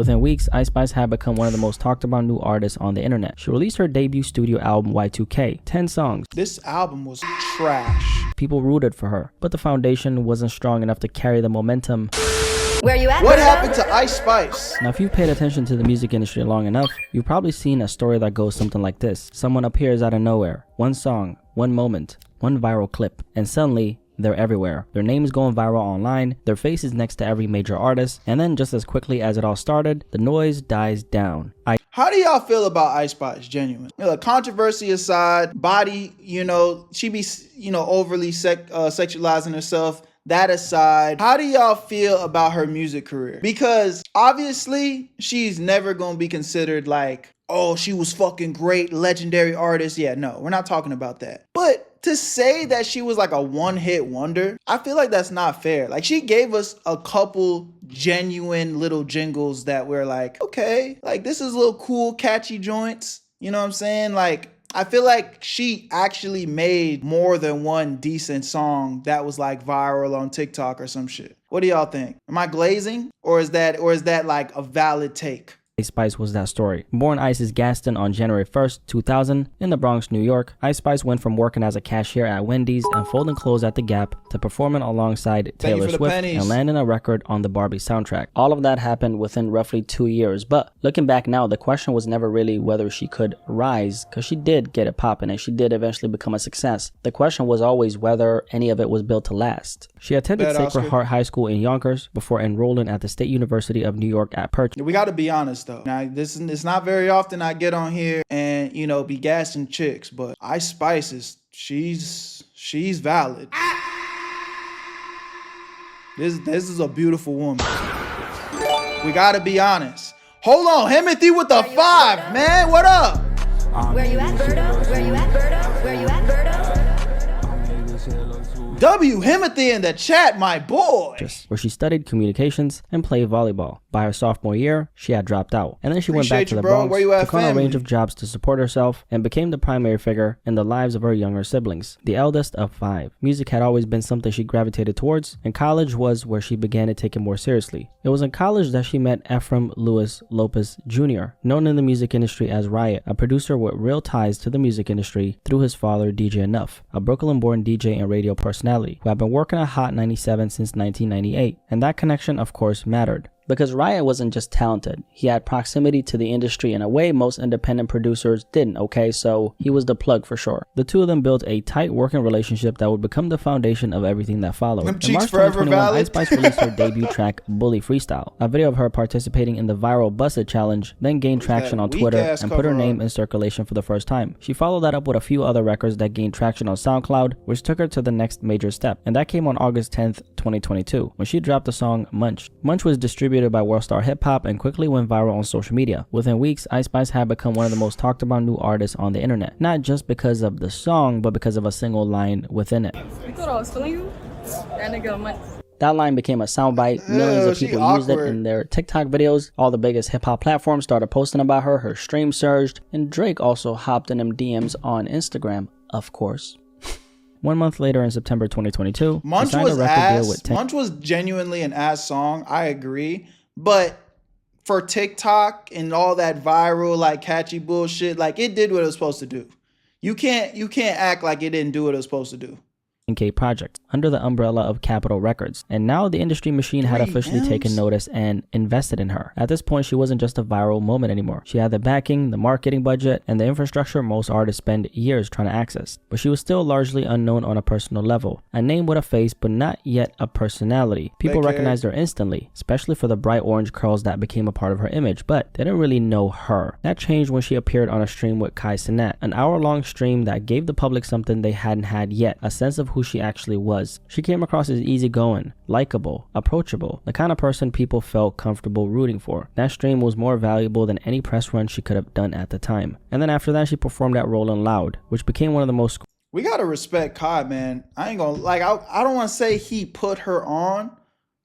Within weeks, Ice Spice had become one of the most talked about new artists on the internet. She released her debut studio album Y2K, 10 songs. This album was trash. People rooted for her, but the foundation wasn't strong enough to carry the momentum. Where you at? What happened to Ice Spice? Now, if you've paid attention to the music industry long enough, you've probably seen a story that goes something like this. Someone appears out of nowhere, one song, one moment, one viral clip, and suddenly they're everywhere. Their name's going viral online, their face is next to every major artist, and then just as quickly as it all started, the noise dies down. How do y'all feel about Ice Spice, genuine? Controversy aside, body, she be, overly sexualizing herself. That aside, how do y'all feel about her music career? Because obviously, she's never gonna be considered like, oh, she was fucking great, legendary artist. Yeah, no, we're not talking about that. But to say that she was like a one-hit wonder, I feel like that's not fair. Like, she gave us a couple genuine little jingles that were like, okay, like this is little cool, catchy joints. You know what I'm saying? Like, I feel like she actually made more than one decent song that was like viral on TikTok or some shit. What do y'all think? Am I glazing? Or is that like a valid take? Ice Spice was that story. Born Isis Gaston on January 1st, 2000, in the Bronx, New York, Ice Spice went from working as a cashier at Wendy's and folding clothes at the Gap to performing alongside Taylor Swift and landing a record on the Barbie soundtrack. All of that happened within roughly 2 years, but looking back now, the question was never really whether she could rise, because she did get it popping and she did eventually become a success. The question was always whether any of it was built to last. She attended Sacred Heart High School in Yonkers before enrolling at the State University of New York at Berto. We gotta be honest though. Now, it's not very often I get on here and, be gassing chicks, but Ice Spice is, she's valid. This is a beautiful woman. We gotta be honest. Hold on, Himothy with the 5, man. What up? Where you at, Berto? Where you at, Berto? Where you at, Berto? W. Himothy in the chat, my boy. Where she studied communications and played volleyball. By her sophomore year, she had dropped out. And then she went back to the Bronx, took on a range of jobs to support herself, and became the primary figure in the lives of her younger siblings, the eldest of 5. Music had always been something she gravitated towards, and college was where she began to take it more seriously. It was in college that she met Ephraim Louis Lopez Jr., known in the music industry as Riot, a producer with real ties to the music industry through his father, DJ Enough, a Brooklyn-born DJ and radio personality who had been working at Hot 97 since 1998, and that connection of course mattered. Because Riot wasn't just talented, he had proximity to the industry in a way most independent producers didn't, okay? So he was the plug for sure. The two of them built a tight working relationship that would become the foundation of everything that followed. In March 2021, Ice Spice released her debut track, Bully Freestyle. A video of her participating in the viral Busted Challenge then gained traction on Twitter and put her name in circulation for the first time. She followed that up with a few other records that gained traction on SoundCloud, which took her to the next major step. And that came on August 10th, 2022, when she dropped the song Munch. Munch was distributed by Worldstar Hip Hop and quickly went viral on social media. Within weeks, Ice Spice had become one of the most talked about new artists on the internet. Not just because of the song, but because of a single line within it. You thought I was feeling you? That nigga Munch. That line became a soundbite. Millions of people used it in their TikTok videos. All the biggest hip-hop platforms started posting about her. Her stream surged. And Drake also hopped in them DMs on Instagram, of course. 1 month later, in September 2022, Munch was ass. Munch was genuinely an ass song. I agree. But for TikTok and all that viral, like catchy bullshit, like it did what it was supposed to do. You can't act like it didn't do what it was supposed to do. Project under the umbrella of Capitol Records, and now the industry machine had officially taken notice and invested in her. At this point, she wasn't just a viral moment anymore. She had the backing, the marketing budget, and the infrastructure most artists spend years trying to access. But she was still largely unknown on a personal level, a name with a face but not yet a personality. People recognized her instantly, especially for the bright orange curls that became a part of her image, but they didn't really know her. That changed when she appeared on a stream with Kai Cenat, an hour-long stream that gave the public something they hadn't had yet, a sense of who she actually was. She came across as easygoing, likable, approachable, the kind of person people felt comfortable rooting for. That stream was more valuable than any press run she could have done at the time. And then after that, she performed at Rolling Loud, which became one of the most... We gotta respect Kai, man. I ain't gonna, like, I don't want to say he put her on,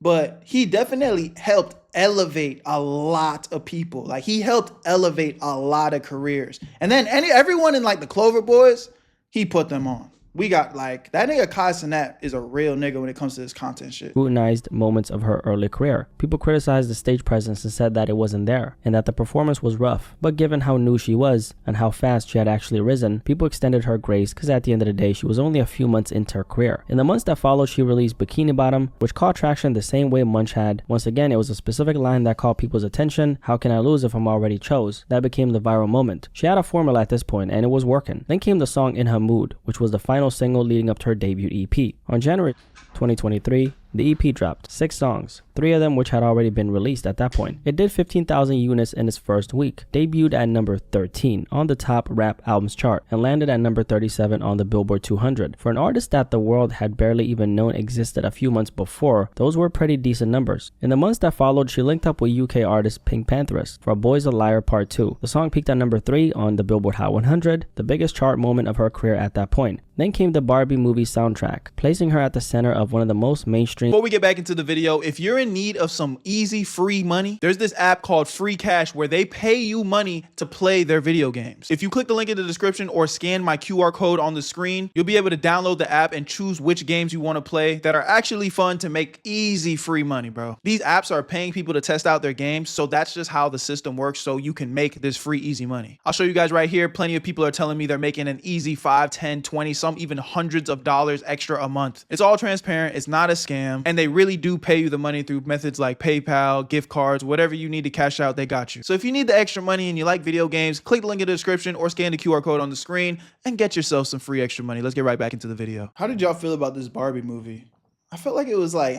but he definitely helped elevate a lot of people. Like, he helped elevate a lot of careers. And then everyone in like the Clover Boys, he put them on. we got like, that nigga Kai Cenat is a real nigga when it comes to this content shit. Scrutinized moments of her early career. People criticized the stage presence and said that it wasn't there and that the performance was rough. But given how new she was and how fast she had actually risen, people extended her grace because at the end of the day, she was only a few months into her career. In the months that followed, she released Bikini Bottom, which caught traction the same way Munch had. Once again, it was a specific line that caught people's attention. How can I lose if I'm already chose? That became the viral moment. She had a formula at this point and it was working. Then came the song In Her Mood, which was the final single leading up to her debut EP. On January 2023, the EP dropped 6 songs, 3 of them which had already been released at that point. It did 15,000 units in its first week, debuted at number 13 on the top rap albums chart, and landed at number 37 on the Billboard 200. For an artist that the world had barely even known existed a few months before, those were pretty decent numbers. In the months that followed, she linked up with UK artist Pink Pantheress for A Boy's a Liar Part 2. The song peaked at number 3 on the Billboard Hot 100, the biggest chart moment of her career at that point. Then came the Barbie movie soundtrack, placing her at the center of one of the most mainstream. Before we get back into the video, if you're in need of some easy free money, there's this app called Free Cash where they pay you money to play their video games. If you click the link in the description or scan my QR code on the screen, you'll be able to download the app and choose which games you want to play that are actually fun to make easy free money, bro. These apps are paying people to test out their games, so that's just how the system works, so you can make this free easy money. I'll show you guys right here. Plenty of people are telling me they're making an easy 5, 10, 20, some even hundreds of dollars extra a month. It's all transparent, it's not a scam, and they really do pay you the money through methods like PayPal, gift cards, whatever you need to cash out, they got you. So if you need the extra money and you like video games, click the link in the description or scan the QR code on the screen and get yourself some free extra money. Let's get right back into the video. How did y'all feel about this Barbie movie? I felt like it was like,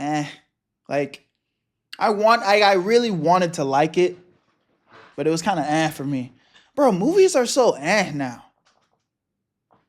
like I really wanted to like it, but it was kind of for me. Bro, movies are so now.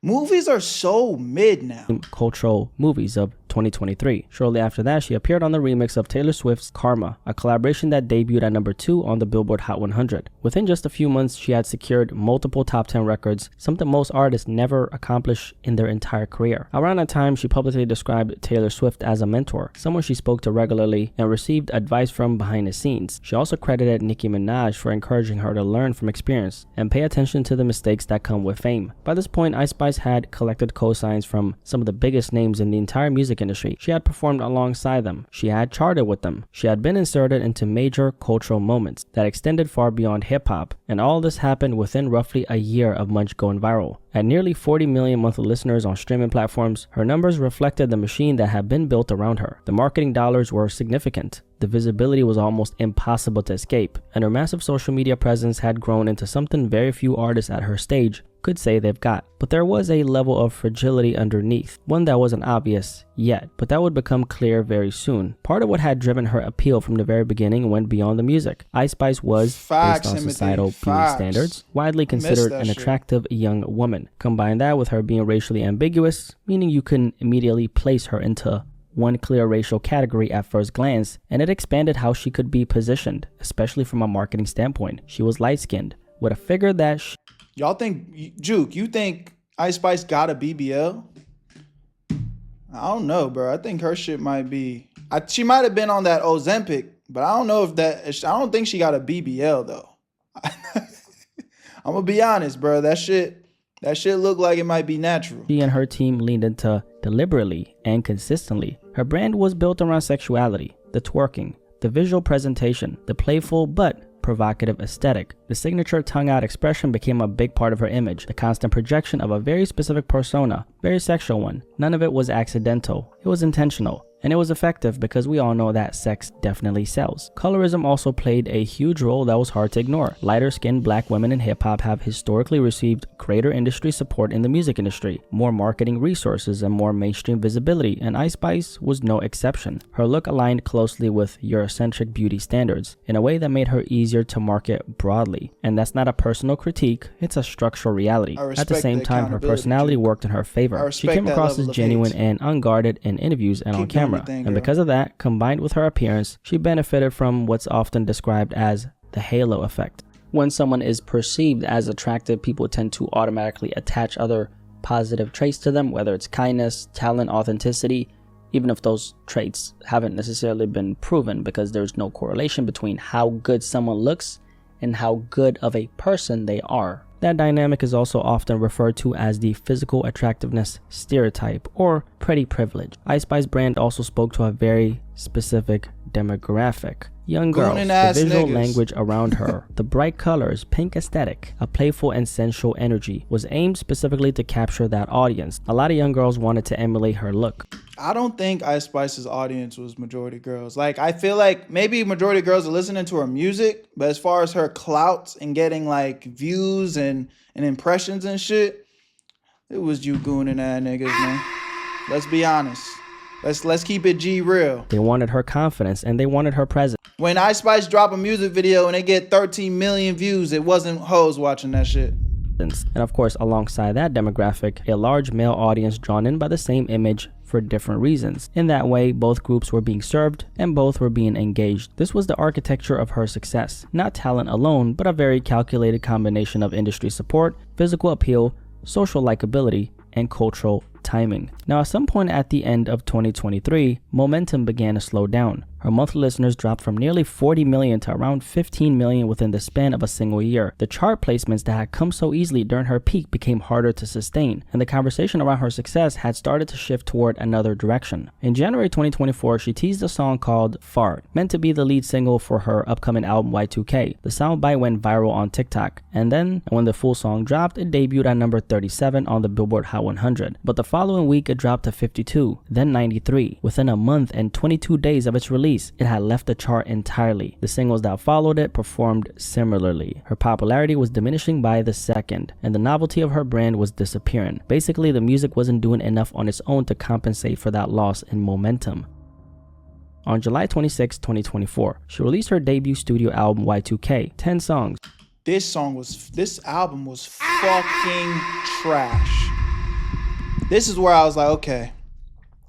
Movies are so mid now. Cultural movies of 2023. Shortly after that, she appeared on the remix of Taylor Swift's Karma, a collaboration that debuted at number 2 on the Billboard Hot 100. Within just a few months, she had secured multiple top 10 records, something most artists never accomplish in their entire career. Around that time, she publicly described Taylor Swift as a mentor, someone she spoke to regularly and received advice from behind the scenes. She also credited Nicki Minaj for encouraging her to learn from experience and pay attention to the mistakes that come with fame. By this point, Ice Spice had collected cosigns from some of the biggest names in the entire music industry. She had performed alongside them. She had charted with them. She had been inserted into major cultural moments that extended far beyond hip-hop, and all this happened within roughly a year of Munch going viral. At nearly 40 million monthly listeners on streaming platforms, her numbers reflected the machine that had been built around her. The marketing dollars were significant. The visibility was almost impossible to escape, and her massive social media presence had grown into something very few artists at her stage could say they've got. But there was a level of fragility underneath, one that wasn't obvious yet, but that would become clear very soon. Part of what had driven her appeal from the very beginning went beyond the music. Ice Spice was, based on societal beauty standards, widely considered an attractive young woman. Combine that with her being racially ambiguous, meaning you couldn't immediately place her into one clear racial category at first glance, and it expanded how she could be positioned, especially from a marketing standpoint. She was light-skinned, with a figure that y'all think, Juke, you think Ice Spice got a BBL? I don't know, bro. I think her shit might be, she might have been on that Ozempic, but I don't know if I don't think she got a BBL though. I'm gonna be honest, bro. That shit looked like it might be natural. She and her team leaned into deliberately and consistently. Her brand was built around sexuality, the twerking, the visual presentation, the playful but provocative aesthetic. The signature tongue-out expression became a big part of her image, the constant projection of a very specific persona, very sexual one. None of it was accidental. It was intentional. And it was effective because we all know that sex definitely sells. Colorism also played a huge role that was hard to ignore. Lighter-skinned black women in hip-hop have historically received greater industry support in the music industry, more marketing resources, and more mainstream visibility, and Ice Spice was no exception. Her look aligned closely with Eurocentric beauty standards in a way that made her easier to market broadly. And that's not a personal critique, it's a structural reality. At the same time, her personality worked in her favor. She came across as genuine and unguarded in interviews and on camera. And because of that, combined with her appearance, she benefited from what's often described as the halo effect. When someone is perceived as attractive, people tend to automatically attach other positive traits to them, whether it's kindness, talent, authenticity, even if those traits haven't necessarily been proven, because there's no correlation between how good someone looks and how good of a person they are. That dynamic is also often referred to as the physical attractiveness stereotype or pretty privilege. Ice Spice brand also spoke to a very specific demographic. Young girls, the visual language around her, the bright colors, pink aesthetic, a playful and sensual energy was aimed specifically to capture that audience. A lot of young girls wanted to emulate her look. I don't think Ice Spice's audience was majority girls. Like, I feel like maybe majority girls are listening to her music, but as far as her clout and getting like views and impressions and shit, it was you gooning that niggas, man. Let's be honest. Let's keep it G real. They wanted her confidence and they wanted her presence. When Ice Spice drop a music video and they get 13 million views, it wasn't hoes watching that shit. And of course, alongside that demographic, a large male audience drawn in by the same image for different reasons. In that way, both groups were being served and both were being engaged. This was the architecture of her success. Not talent alone, but a very calculated combination of industry support, physical appeal, social likability, and cultural timing. Now, at some point at the end of 2023, momentum began to slow down. Her monthly listeners dropped from nearly 40 million to around 15 million within the span of a single year. The chart placements that had come so easily during her peak became harder to sustain, and the conversation around her success had started to shift toward another direction. In January 2024, she teased a song called Fart, meant to be the lead single for her upcoming album Y2K. The soundbite went viral on TikTok, and then when the full song dropped, it debuted at number 37 on the Billboard Hot 100. But the following week, it dropped to 52, then 93. Within a month and 22 days of its release, it had left the chart entirely. The singles that followed it performed similarly. Her popularity was diminishing by the second, and the novelty of her brand was disappearing. Basically, the music wasn't doing enough on its own to compensate for that loss in momentum. On July 26, 2024, she released her debut studio album Y2K, 10 songs. This album was fucking trash. This is where I was like, okay,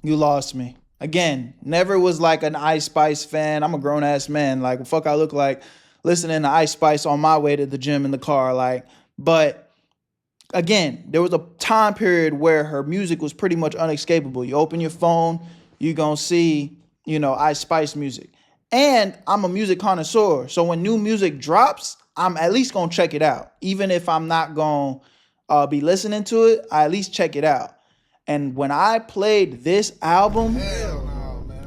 you lost me. Again, never was like an Ice Spice fan. I'm a grown ass man. Like, fuck I look like listening to Ice Spice on my way to the gym in the car. Like, but again, there was a time period where her music was pretty much unescapable. You open your phone, you gonna see, Ice Spice music. And I'm a music connoisseur. So when new music drops, I'm at least gonna check it out. Even if I'm not gonna be listening to it, I at least check it out. And when I played this album,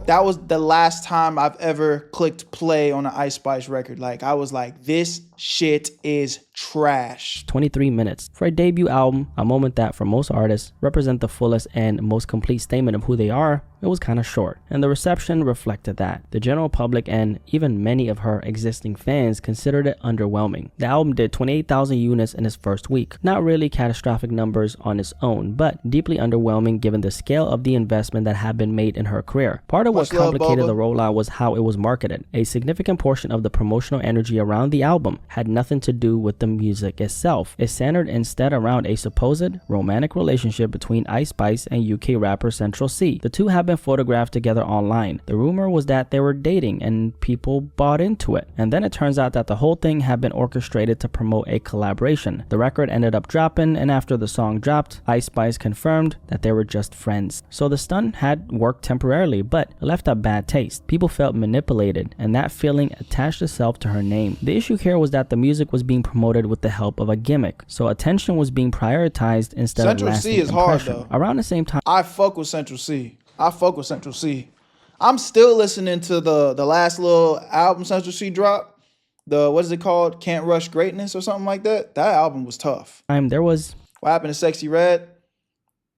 that was the last time I've ever clicked play on an Ice Spice record. Like, I was like, this shit is trash. 23 minutes. For a debut album, a moment that for most artists represent the fullest and most complete statement of who they are, it was kind of short. And the reception reflected that. The general public and even many of her existing fans considered it underwhelming. The album did 28,000 units in its first week. Not really catastrophic numbers on its own, but deeply underwhelming given the scale of the investment that had been made in her career. Part of what complicated the rollout was how it was marketed. A significant portion of the promotional energy around the album had nothing to do with the music itself. It centered instead around a supposed romantic relationship between Ice Spice and UK rapper Central C. The two have been photographed together online. The rumor was that they were dating and people bought into it. And then it turns out that the whole thing had been orchestrated to promote a collaboration. The record ended up dropping, and after the song dropped, Ice Spice confirmed that they were just friends. So the stunt had worked temporarily, but it left a bad taste. People felt manipulated, and that feeling attached itself to her name. The issue here was that the music was being promoted with the help of a gimmick, so attention was being prioritized instead of lasting impression. Central C is hard though. Around the same time, I fuck with Central C. I'm still listening to the last little album Central C dropped. What is it called? Can't Rush Greatness or something like that. That album was tough. There was... What happened to Sexy Red?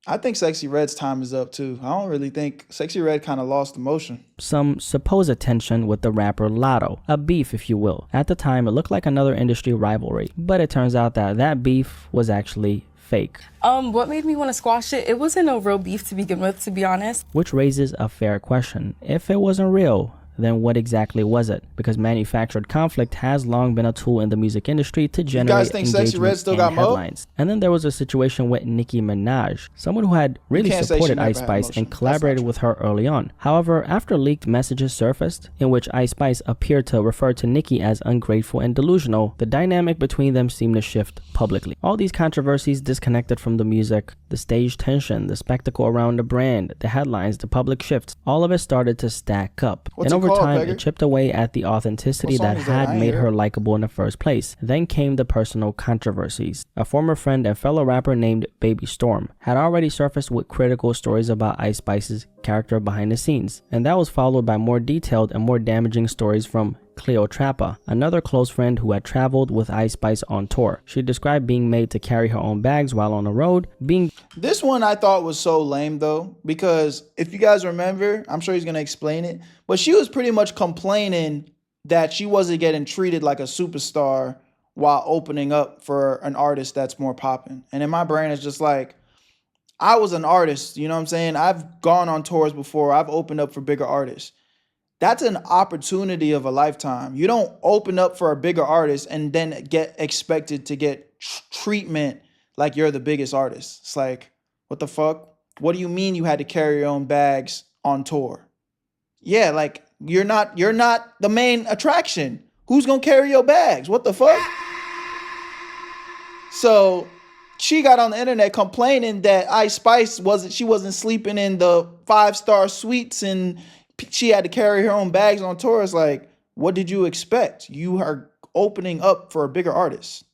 I think Sexy Red's time is up too. I don't really think Sexy Red kind of lost the motion. Some supposed tension with the rapper Lotto, a beef if you will. At the time, it looked like another industry rivalry, but it turns out that beef was actually fake. What made me want to squash it? It wasn't no real beef to begin with, to be honest. Which raises a fair question. If it wasn't real, then what exactly was it? Because manufactured conflict has long been a tool in the music industry to generate engagement and headlines. And then there was a situation with Nicki Minaj, someone who had really supported Ice Spice and collaborated with her early on. However, after leaked messages surfaced, in which Ice Spice appeared to refer to Nicki as ungrateful and delusional, the dynamic between them seemed to shift publicly. All these controversies disconnected from the music, the stage tension, the spectacle around the brand, the headlines, the public shifts, all of it started to stack up. And over over time, it chipped away at the authenticity that had made her likable in the first place. Then came the personal controversies. A former friend and fellow rapper named Baby Storm had already surfaced with critical stories about Ice Spice's character behind the scenes, and that was followed by more detailed and more damaging stories from Cleotrapa, another close friend who had traveled with Ice Spice on tour. She described being made to carry her own bags while on the road. This one I thought was so lame though, because if you guys remember, I'm sure he's going to explain it, but she was pretty much complaining that she wasn't getting treated like a superstar while opening up for an artist that's more popping. And in my brain, it's just like, I was an artist, you know what I'm saying? I've gone on tours before. I've opened up for bigger artists. That's an opportunity of a lifetime. You don't open up for a bigger artist and then get expected to get treatment like you're the biggest artist. It's like, what the fuck? What do you mean you had to carry your own bags on tour? Yeah, like you're not the main attraction. Who's gonna carry your bags? What the fuck? So she got on the internet complaining that Ice Spice wasn't sleeping in the 5-star suites and she had to carry her own bags on tour. It's like, what did you expect? You are opening up for a bigger artist.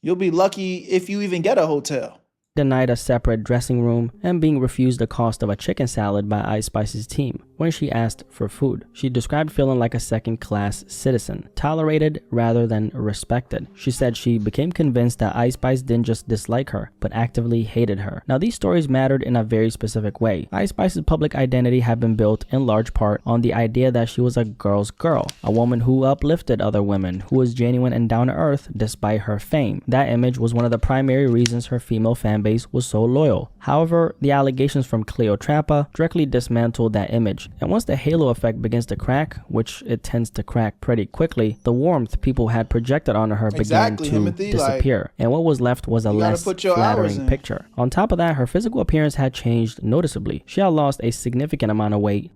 You'll be lucky if you even get a hotel. Denied a separate dressing room and being refused the cost of a chicken salad by Ice Spice's team when she asked for food. She described feeling like a second-class citizen, tolerated rather than respected. She said she became convinced that Ice Spice didn't just dislike her, but actively hated her. Now, these stories mattered in a very specific way. Ice Spice's public identity had been built in large part on the idea that she was a girl's girl, a woman who uplifted other women, who was genuine and down-to-earth despite her fame. That image was one of the primary reasons her female fan base was so loyal. However, the allegations from Cleotrapa directly dismantled that image. And once the halo effect begins to crack, which it tends to crack pretty quickly, the warmth people had projected onto her began to disappear. And what was left was a less flattering picture. On top of that, her physical appearance had changed noticeably. She had lost a significant amount of weight,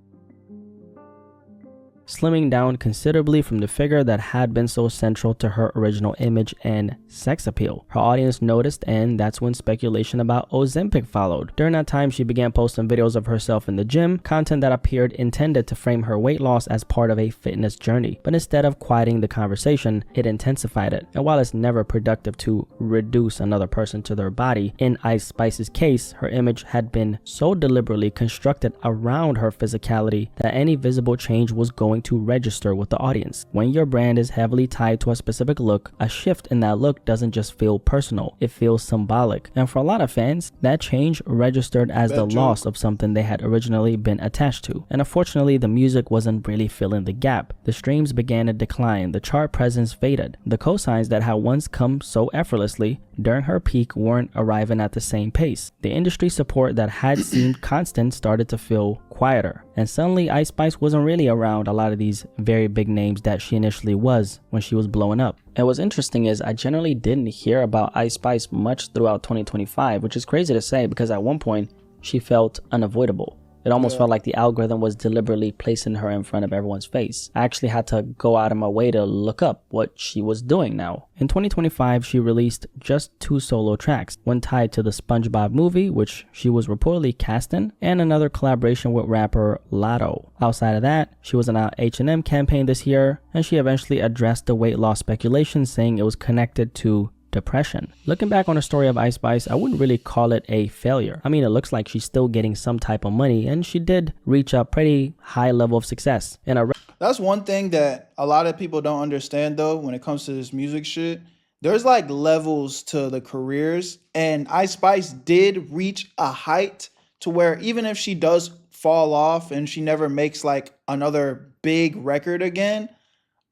slimming down considerably from the figure that had been so central to her original image and sex appeal. Her audience noticed, and that's when speculation about Ozempic followed. During that time, she began posting videos of herself in the gym, content that appeared intended to frame her weight loss as part of a fitness journey. But instead of quieting the conversation, it intensified it. And while it's never productive to reduce another person to their body, in Ice Spice's case, her image had been so deliberately constructed around her physicality that any visible change was going to register with the audience. When your brand is heavily tied to a specific look, a shift in that look doesn't just feel personal, it feels symbolic. And for a lot of fans, that change registered as the loss of something they had originally been attached to. And unfortunately, the music wasn't really filling the gap. The streams began to decline, the chart presence faded. The cosigns that had once come so effortlessly during her peak weren't arriving at the same pace. The industry support that had seemed constant started to feel quieter. And suddenly Ice Spice wasn't really around a lot of these very big names that she initially was when she was blowing up. And what's interesting is I generally didn't hear about Ice Spice much throughout 2025, which is crazy to say because at one point she felt unavoidable. It almost felt like the algorithm was deliberately placing her in front of everyone's face. I actually had to go out of my way to look up what she was doing now. In 2025, she released just 2 solo tracks, one tied to the SpongeBob movie, which she was reportedly cast in, and another collaboration with rapper Lotto. Outside of that, she was in an H&M campaign this year, and she eventually addressed the weight loss speculation, saying it was connected to depression. Looking back on the story of Ice Spice, I wouldn't really call it a failure. I mean, it looks like she's still getting some type of money, and she did reach a pretty high level of success. That's one thing that a lot of people don't understand though when it comes to this music shit. There's like levels to the careers, and Ice Spice did reach a height to where even if she does fall off and she never makes like another big record again,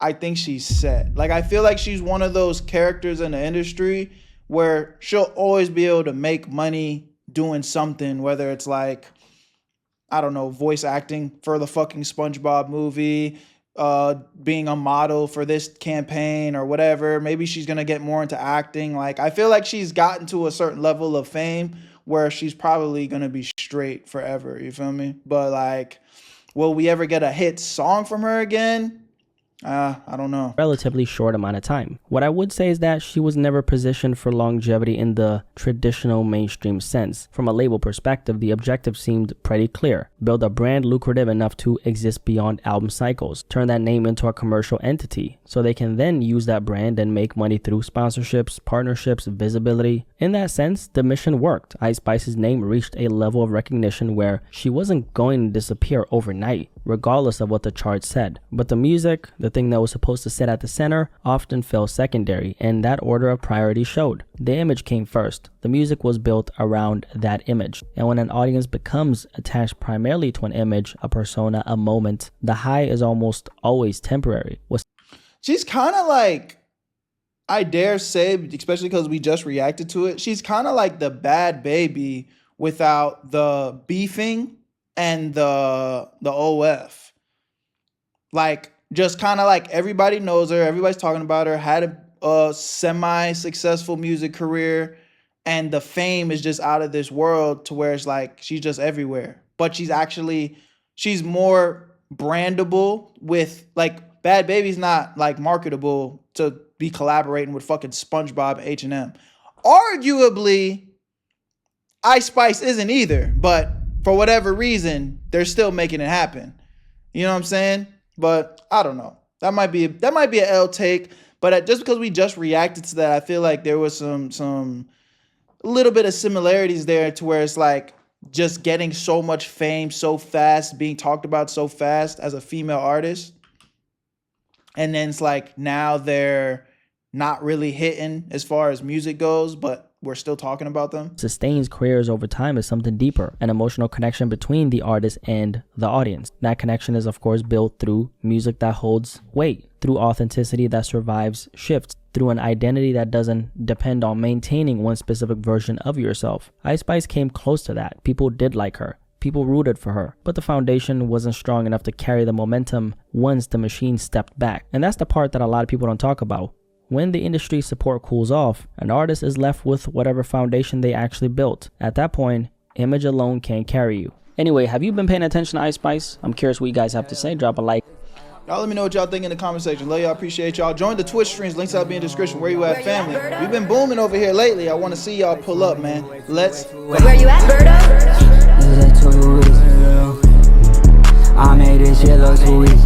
I think she's set. Like, I feel like she's one of those characters in the industry where she'll always be able to make money doing something, whether it's like, I don't know, voice acting for the fucking SpongeBob movie, being a model for this campaign or whatever. Maybe she's going to get more into acting. Like, I feel like she's gotten to a certain level of fame where she's probably going to be straight forever. You feel me? But like, will we ever get a hit song from her again? I don't know. Relatively short amount of time. What I would say is that she was never positioned for longevity in the traditional mainstream sense. From a label perspective, the objective seemed pretty clear. Build a brand lucrative enough to exist beyond album cycles. Turn that name into a commercial entity so they can then use that brand and make money through sponsorships, partnerships, visibility. In that sense, the mission worked. Ice Spice's name reached a level of recognition where she wasn't going to disappear overnight, regardless of what the charts said. But the music, the thing that was supposed to sit at the center, often fell secondary, and that order of priority showed. The image came first. The music was built around that image. And when an audience becomes attached primarily to an image, a persona, a moment, the high is almost always temporary. She's kind of like, I dare say, especially because we just reacted to it, she's kind of like the Bad Baby without the beefing and the OF. Like, just kind of like everybody knows her, everybody's talking about her, had a semi-successful music career, and the fame is just out of this world to where it's like she's just everywhere. But she's more brandable with, like, Bad Baby's not like marketable to be collaborating with fucking SpongeBob and H&M. Arguably, Ice Spice isn't either, but for whatever reason, they're still making it happen. You know what I'm saying? But I don't know. That might be an L take. But just because we just reacted to that, I feel like there was some little bit of similarities there to where it's like just getting so much fame so fast, being talked about so fast as a female artist. And then it's like now they're not really hitting as far as music goes, but we're still talking about them. Sustains careers over time is something deeper, an emotional connection between the artist and the audience. That connection is of course built through music that holds weight, through authenticity that survives shifts, through an identity that doesn't depend on maintaining one specific version of yourself. Ice Spice came close to that. People did like her. People rooted for her, but the foundation wasn't strong enough to carry the momentum once the machine stepped back. And that's the part that a lot of people don't talk about. When the industry support cools off, an artist is left with whatever foundation they actually built. At that point, image alone can't carry you. Anyway, have you been paying attention to Ice Spice? I'm curious what you guys have to say. Drop a like. Y'all let me know what y'all think in the comment section. Love y'all, appreciate y'all. Join the Twitch streams, links out in the description. Where you at, family? We've been booming over here lately. I want to see y'all pull up, man. Let's go. Where you at, Berto? I made this shit look too easy.